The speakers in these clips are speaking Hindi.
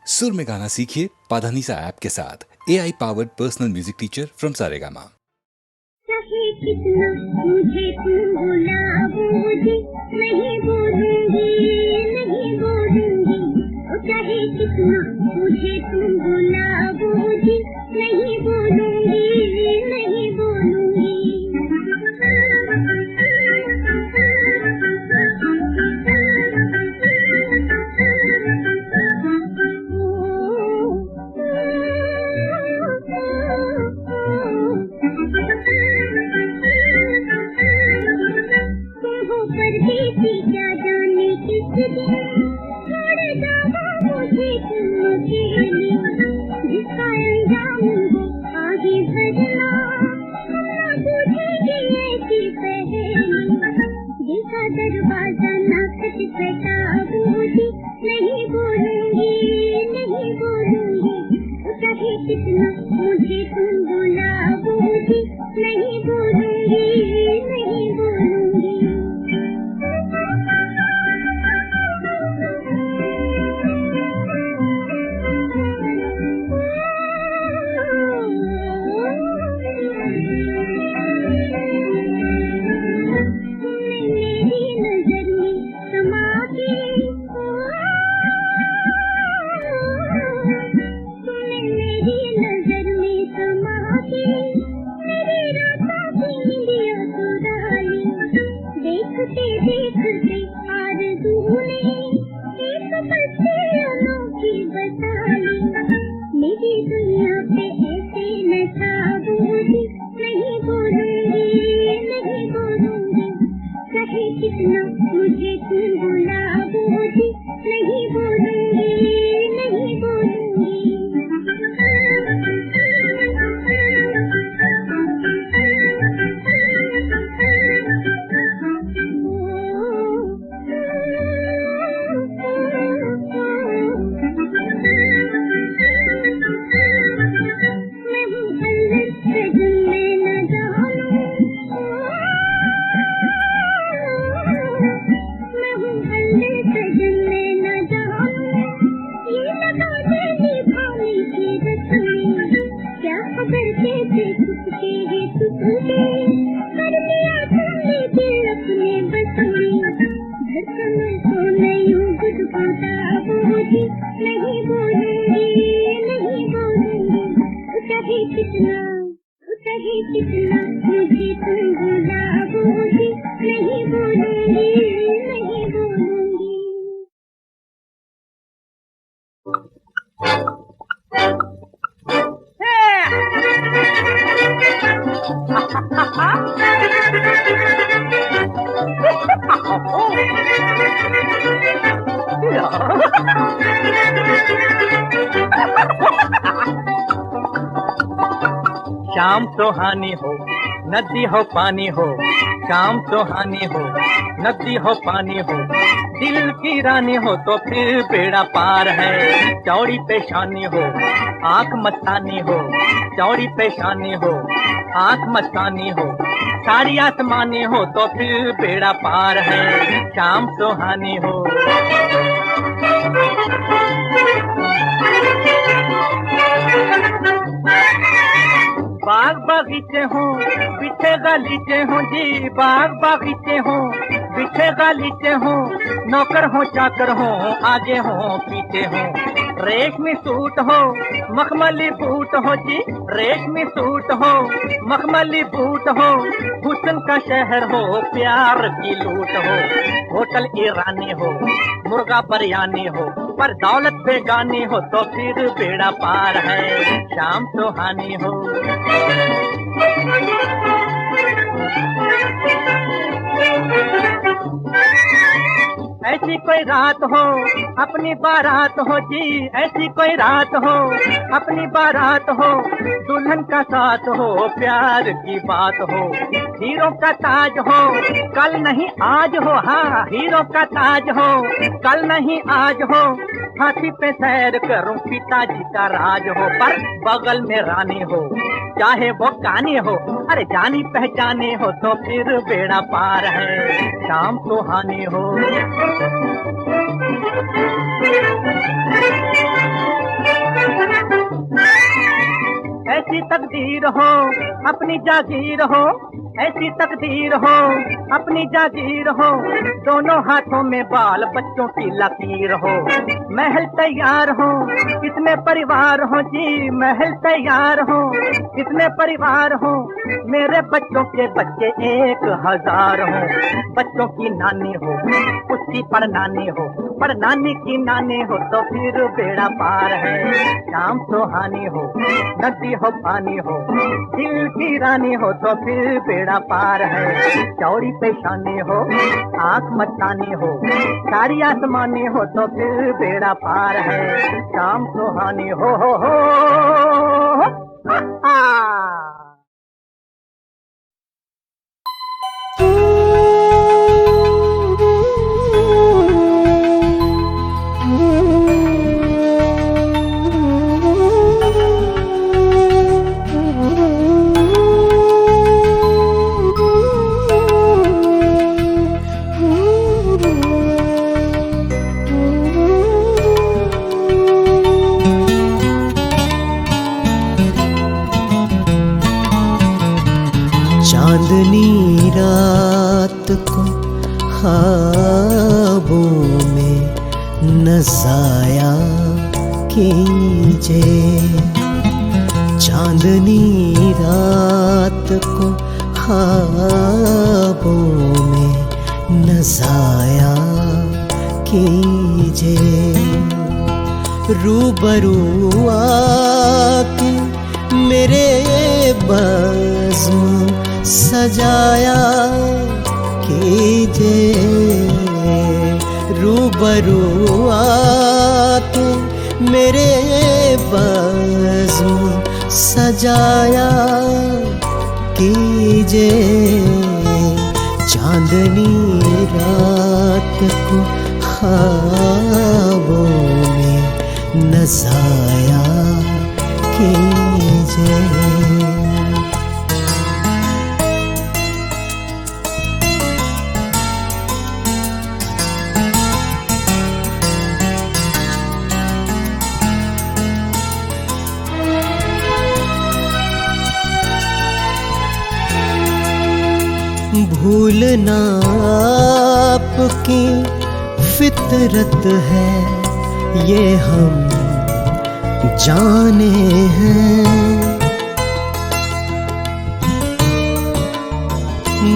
सुर में गाना सीखिए पाधानीसा ऐप के साथ। AI powered personal music teacher from Saregama. चाहे कितना मुझे तुम बुलाओगे, नहीं बोलूंगी, नहीं बोलूंगी। चाहे कितना मुझे तुम बुलाओगे, नहीं बोलूंगी, नहीं बोलूंगी। परदेसी क्या जाने किस दिन छोड़ जाओ मुझे तुम अकेली, जिसका अंजाम हो आगे बढ़ना ना पूछेगी ऐसी पहेली। जिसका दरवाजा ना खटखटाओगी, नहीं बोलूंगी, नहीं बोलूंगी। चाहे कितना मुझे तुम बुलाओगी, नहीं बोलूंगी, नहीं बोलूंगी। देखते देखते आरज़ू ने एक बच्चे अनोखी बसा ली। मेरी दुनिया पे ऐसे नचाओगी, नहीं बोलूंगी, नहीं बोलूंगी। चाहे कितना मुझे तुम बुलाओगी, नहीं बोलूंगी, नहीं बोलूंगी। नहीं बोलूंगी, नहीं बोलूंगी। चाहे कितना मुझे तुम बुलाओगी, नहीं बोलूंगी, नहीं बोलूंगी। शाम सुहानी हो, नदी हो पानी हो, शाम सुहानी हो, नदी हो पानी हो, दिल की रानी हो तो फिर बेड़ा पार है। चौड़ी पेशानी हो, आंख मस्तानी हो, चौड़ी पेशानी हो, आंख मस्तानी हो, सारी आसमानी हो तो फिर बेड़ा पार है। शाम सुहानी हो। बाग बागीचे हो, पीछे गलीचे हो जी, बाग बागीचे हो, पीछे गलीचे हो, नौकर हो चाकर हो, आगे हो पीछे हो। रेशमी सूट हो, मखमली बूट हो जी, रेशमी सूट हो, मखमली बूट हो, हुस्न का शहर हो, प्यार की लूट हो। होटल ईरानी हो, मुर्गा बिरयानी हो, पर दौलत बेगानी हो तो फिर बेड़ा पार है। शाम सुहानी हो। ऐसी कोई रात हो, अपनी बारात हो जी, ऐसी कोई रात हो, अपनी बारात हो, दुल्हन का साथ हो, प्यार की बात हो। हीरो का ताज हो, कल नहीं आज हो, हाँ हीरो का ताज हो, कल नहीं आज हो। हाथी पे सैर करूं, पिताजी का राज हो, पर बगल में रानी हो, चाहे वो कानी हो, अरे जानी पहचानी हो तो फिर बेड़ा पार है। शाम सुहानी हो। ऐसी तकदीर हो अपनी जागीर हो, ऐसी तकदीर हो अपनी जागीर हो, दोनों हाथों में बाल बच्चों की लकीर हो। महल तैयार हो कितने परिवार हो जी, महल तैयार हो कितने परिवार हो, मेरे बच्चों के बच्चे 1000 हो। बच्चों की नानी हो उसकी परनानी हो, परनानी की नानी हो तो फिर बेड़ा पार है। शाम सुहानी हो नदी हो पानी हो, दिल की रानी हो तो फिर बेड़ा पार है। चौड़ी पेशानी हो आंख मस्तानी हो, सारी आसमानी हो तो फिर बेड़ा पार है। शाम सुहानी हो चांदनी रात को ख्वाबों में न ज़ाया कीजिए, चांदनी रात को ख्वाबों में न ज़ाया कीजिए। रूबरू आके मेरे बज़्म सजाया कीजिए, रूबरू आके मेरे बज़्म सजाया कीजिए। चांदनी रात को ख्वाबों में न ज़ाया कीजिए। भूलना आपकी फितरत है ये हम जाने हैं।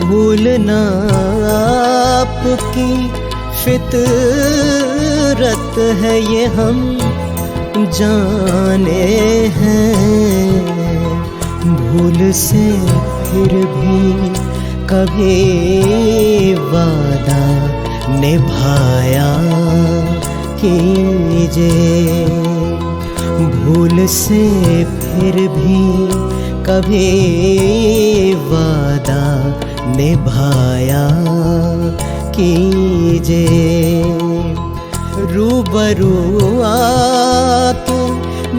भूलना आपकी फितरत है ये हम जाने हैं। भूल से फिर भी कभी वादा निभाया कीजिए। भूल से फिर भी कभी वादा निभाया कीजिए। रूबरू आके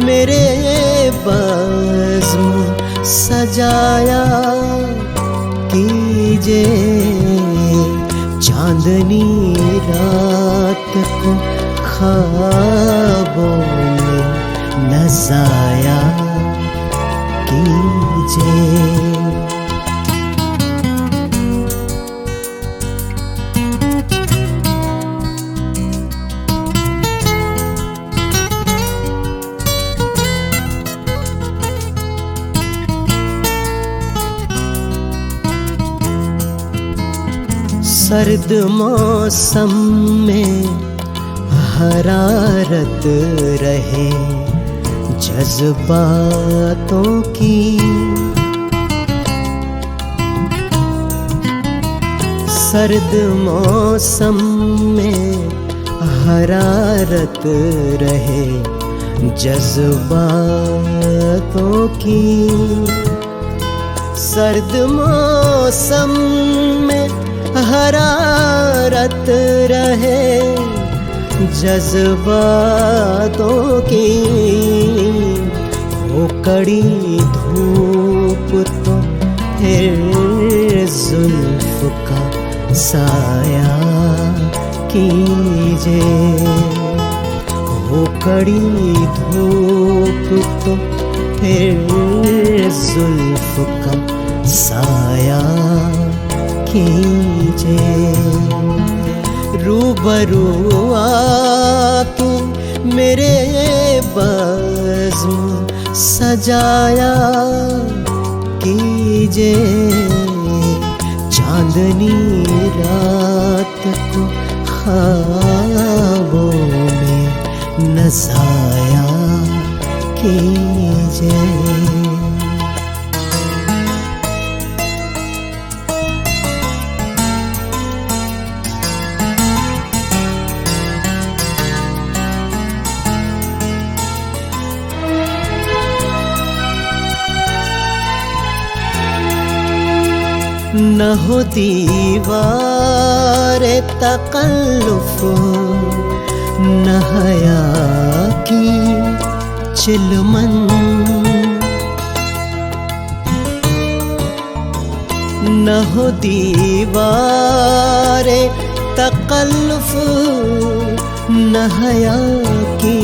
मेरे बज़्म सजाया कीजिए। चांदनी रात को ख्वाबों में न ज़ाया कीजिए। सर्द मौसम में हरारत रहे जज्बातों की। सर्द मौसम में हरारत रहे जज्बातों की। सर्द मौसम में हरारत रहे जज्बातों की। हो कड़ी धूप तो फिर जुल्फ का साया कीजिए। हो कड़ी धूप तो फिर जुल्फ का साया कीजिए। रूबरू आके मेरे बज़्म सजाया कीजिए। चांदनी रात को ख्वाबों में नज़ाया कीजिए। न हो दीवार तकल्लुफ, न हया की चिलमन, न हो दीवार तकल्लुफ, न हया की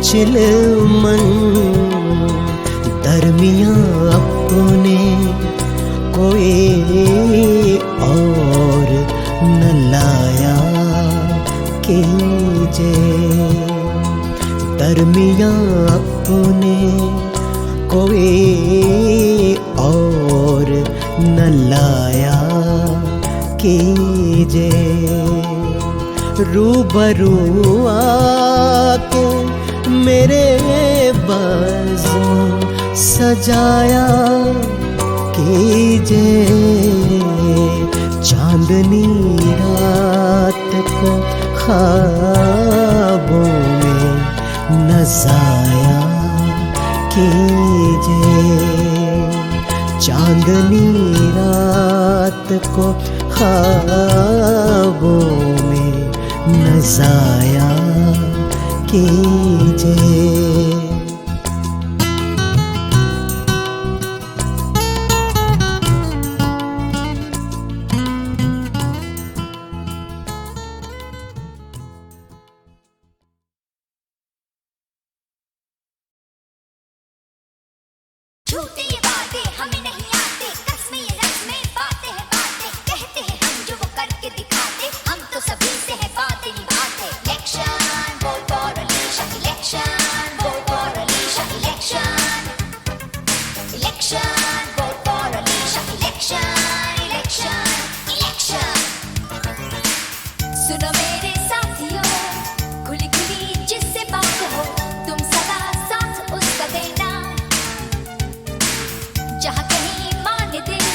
चिलमन। दरमियां अपने कोई और न लाया कीजिए। दरमियां अपने कोई और न लाया कीजिए। रूबरू आके मेरे बज़्म सजाया कीजिए। चांदनी रात को ख्वाबों में नज़ाया कीजिए। चांदनी रात को ख्वाबों में नज़ाया कीजिए। झूठी ये बातें हमें नहीं आते, कसमें ये रस्में बातें हैं बातें, कहते हैं हम जो वो करके दिखाते, हम तो सभी से है बातें निभाते। Election vote for Alisha, election vote for Alisha, election election vote for Alisha, election election election. सुनो मेरे साथियों, खुली खुली जिससे बात हो, तुम सदा साथ उसका देना। जहाँ कहीं माने दिल,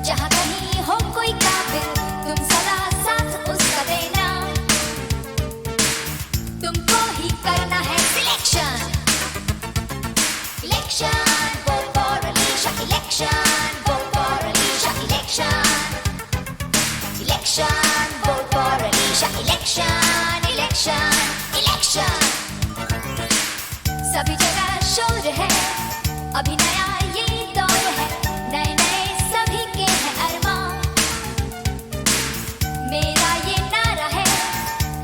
जहाँ कहीं हो कोई काबिल, तुम सदा साथ उसका देना। तुमको ही करना है selection. Election vote for Alisha, election vote for Alisha, election election vote for Alisha, election election election. सभी जगह शोर है, अभी नया ये दौर है, नए नए सभी के हैं अरमान। मेरा ये नारा है,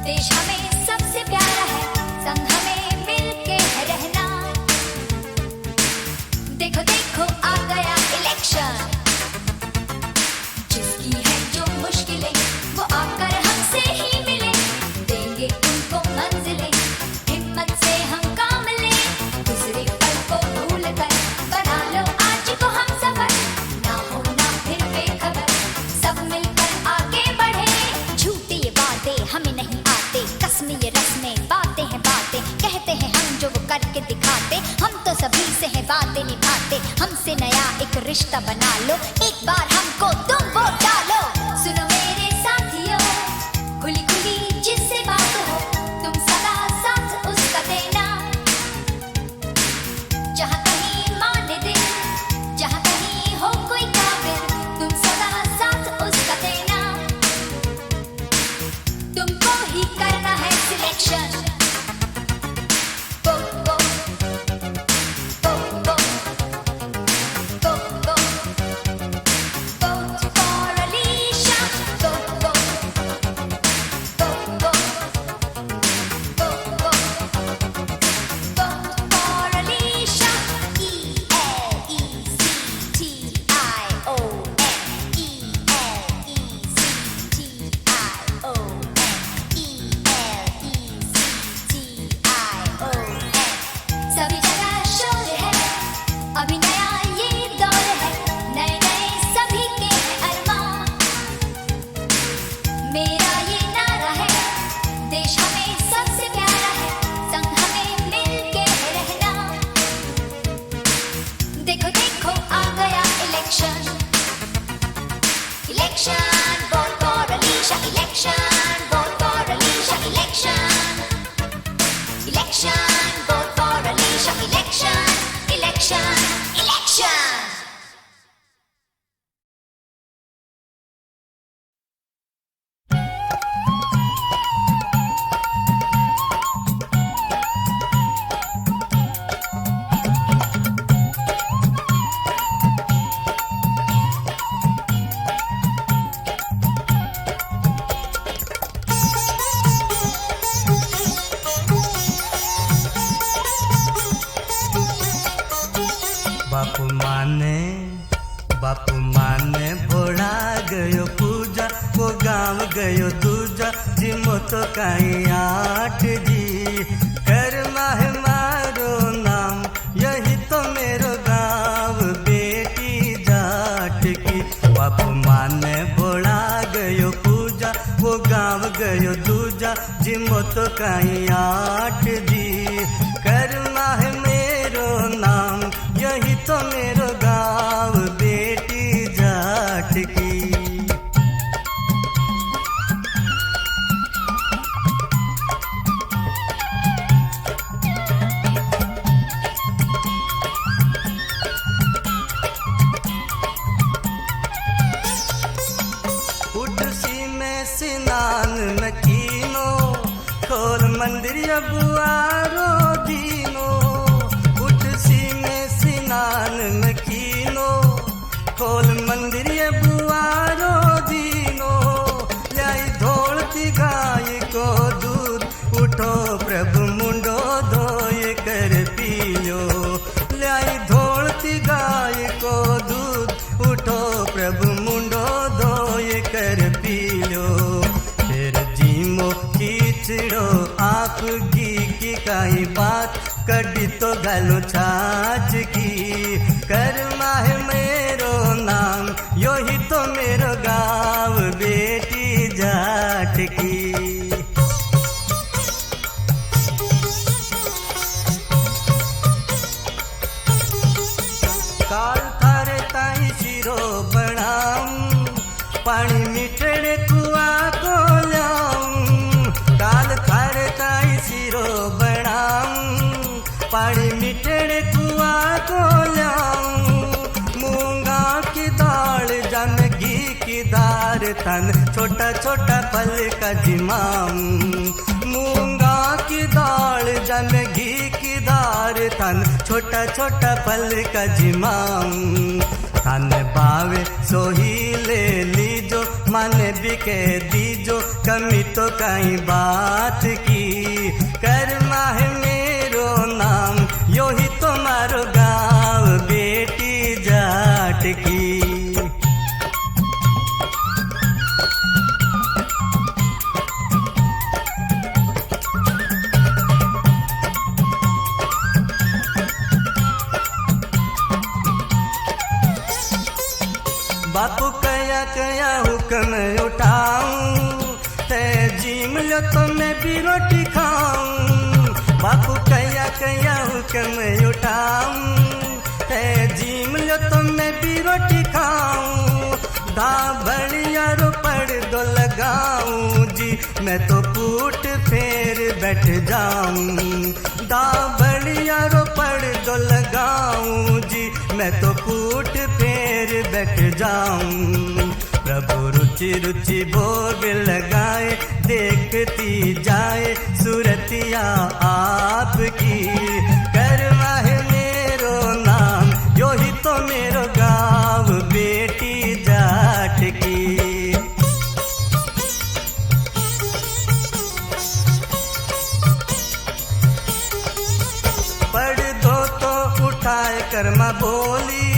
देश हमें सबसे प्यारा है, संग हमें मिलके है रहना। देखो देखो आ गया इलेक्शन, जिसकी है जो मुश्किलें वो आकर हमसे ही मिले, देंगे उनको मंजिलें, हिम्मत से हम काम लें, दूसरे पल को भूल कर बना लो आज को हम सफर, ना हो ना फिर बेखबर, सब मिलकर आगे बढ़े। झूठी ये बातें हमें नहीं आते, कसमें ये रस्में बातें हैं बातें, कहते हैं हम जो वो करके दिखाते, हम तो सभी से है बातें निभाते। हमसे नया एक रिश्ता बना लो, एक बार हमको तुम वोट डालो। सुनो मेरे साथियों, खुली खुली जिससे बात हो, तुम सदा साथ उसका देना। जहाँ कहीं माने दिल, जहाँ कहीं हो कोई काबिल, तुम सदा साथ उसका देना। तुमको ही करना है selection. Vote vote vote vote vote vote बापू माने भोळा गयो पूजा वो गाँव गयो दूजा जिमो तो कहीं आठ जी कर माहे मारो नाम यही तो मेरो गाँव बेटी जाट की बापू माने भोळा गयो पूजा वो गाँव गयो दूजा जिमो तो कहीं आठ जी कर माहे मेरो नाम यही तो मेरो गाँव बेटी जाट की उठसी में स्नान में कीनो खोल मंदिर बुआरो दीनो उठसी में स्नान में कीनो खोल मंदिर बुआरो दीनो लाई धोलती गाय को दूध उठो प्रभु मुंडो धोए कर पियो लाई धोलती गाय को दूध उठो प्रभु मुंडो धोए कर पियो फिर जीमो खींचड़ो आप घी की काई बात कड़ी तो गलो छाछ की कर माहे मेरो नाम यो ही तो मेरो गाँव बेटी जाट की काल थारे ताई शिरो बनाऊं पानी मिठड़े कुआ को लाऊं काल थारे ताई शिरो बनाऊं पानी मिठड़े कुआ को लाऊं मूंगा की दाल जन घी की दार तन छोटा छोटा पल का जिमाऊं मूंगा की दाल जन घी की दार तन छोटा छोटा पल का जिमाऊं तन बावे सोही ले लीजो मन भी कह दीजो कमी तो कहीं बात की कर माहे मेरो नाम यो ही तुम्हारो गाँव बेटी जाट की बापू कया कया हुक्म उठाऊं ते जीम लो तो मैं भी रोटी खाऊं बापू कया कया हुक्म उठाऊं ते जीम लो तो मैं भी रोटी खाऊं दा बढ़िया रो पड़ दो लगाऊं जी मैं तो पूट फेर बैठ जाऊं दा बढ़िया रो पड़ दो लगाऊं जी मैं तो पूट फेर बैठ जाऊं प्रभु रुचि रुचि भोग लगाए देखती जाए सूरतिया आपकी कर माहे मेरो नाम यो ही तो मेरो गाँव बेटी जाट की पढ़ दो तो उठाए कर्मा बोली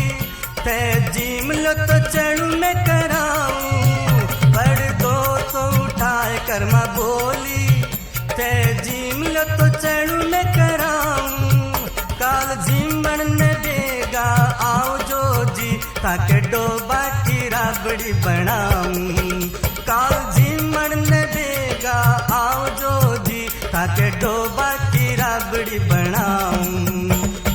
ते जीम लो तो चढ़ू मैं कराऊं पढ़ दो तो उठाए कर्मा बोली ते जीम लो तो चढ़ू मैं कराऊं काल जीमन ने देगा आओ जो जी ताके डोबा की राबड़ी बनाऊं काल जीमन ने देगा आओ जो जी ताके डोबा की राबड़ी बनाऊं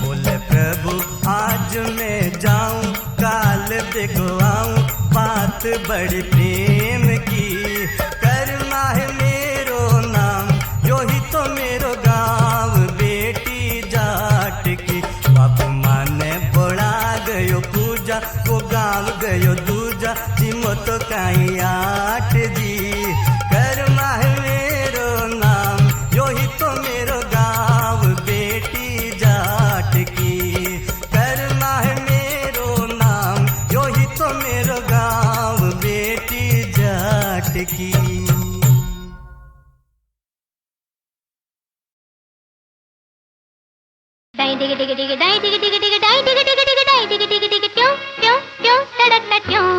बोले प्रभु आज मैं जाऊं काल देखो आऊं बात बड़ी प्रेम की कर माहे मेरो नाम यो ही तो मेरो गाँव बेटी जाट की बापू माने बोला गयो पूजा वो गाँव गयो दूजा जिमो तो कहीं आठ जी कर माहे मेरो नाम यो ही तो मेरो गाँव बेटी जाट की कर माहे मेरो नाम यो ही तो मेरो गाँव बेटी जाट की डाई डिग डिग डिग डाई डिग डिग डिग डाई डिग डिग डिग डाई डिग डिग डिग ट्यों ट्यों ट्यों टड़क क्यों।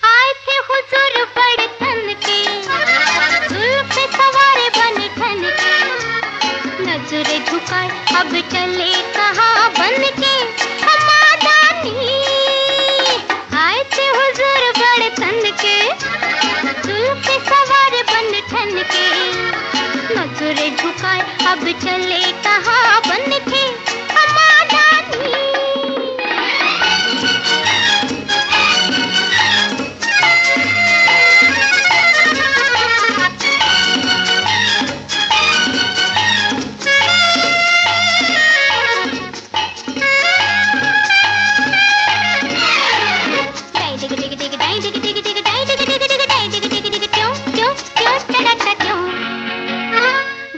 आए थे हुजूर बड़े तन के, जुल्फ़े सवारे बन ठन के, नजरे झुकाए अब चले कहाँ बन के हमादानी। आए थे हुजूर बड़े तन के, जुल्फ़े सवारे बन ठन के, नजरे झुकाए अब चले कहाँ बन के हमादानी।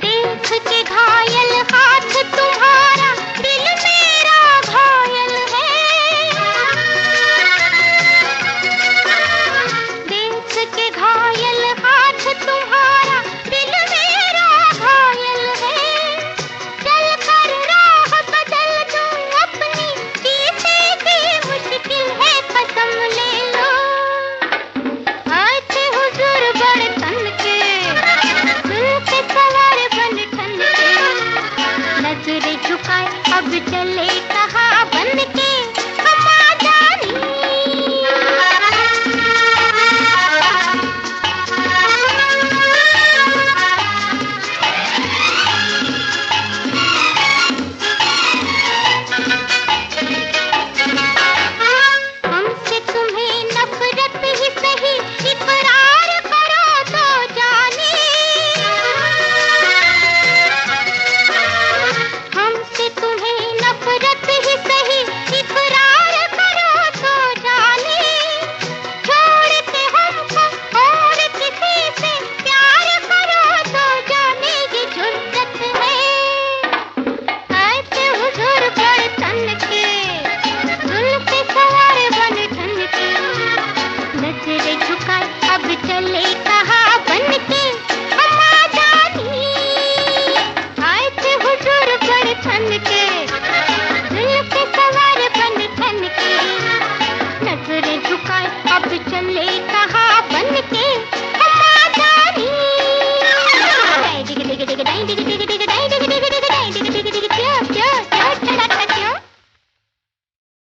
देख के घायल हाथ तुम्हारा, दिल मेरा घायल है। देख के घायल हाथ तुम्हारा, दिल मेरा घायल है। चल कर राह बदल दूं अपनी, जीने की मुश्किल है कसम ले लो। आए थे हुजूर बड़े तन के, दिल पे सवार बन ठन के, नजरे झुकाए अब चले कहाँ बन के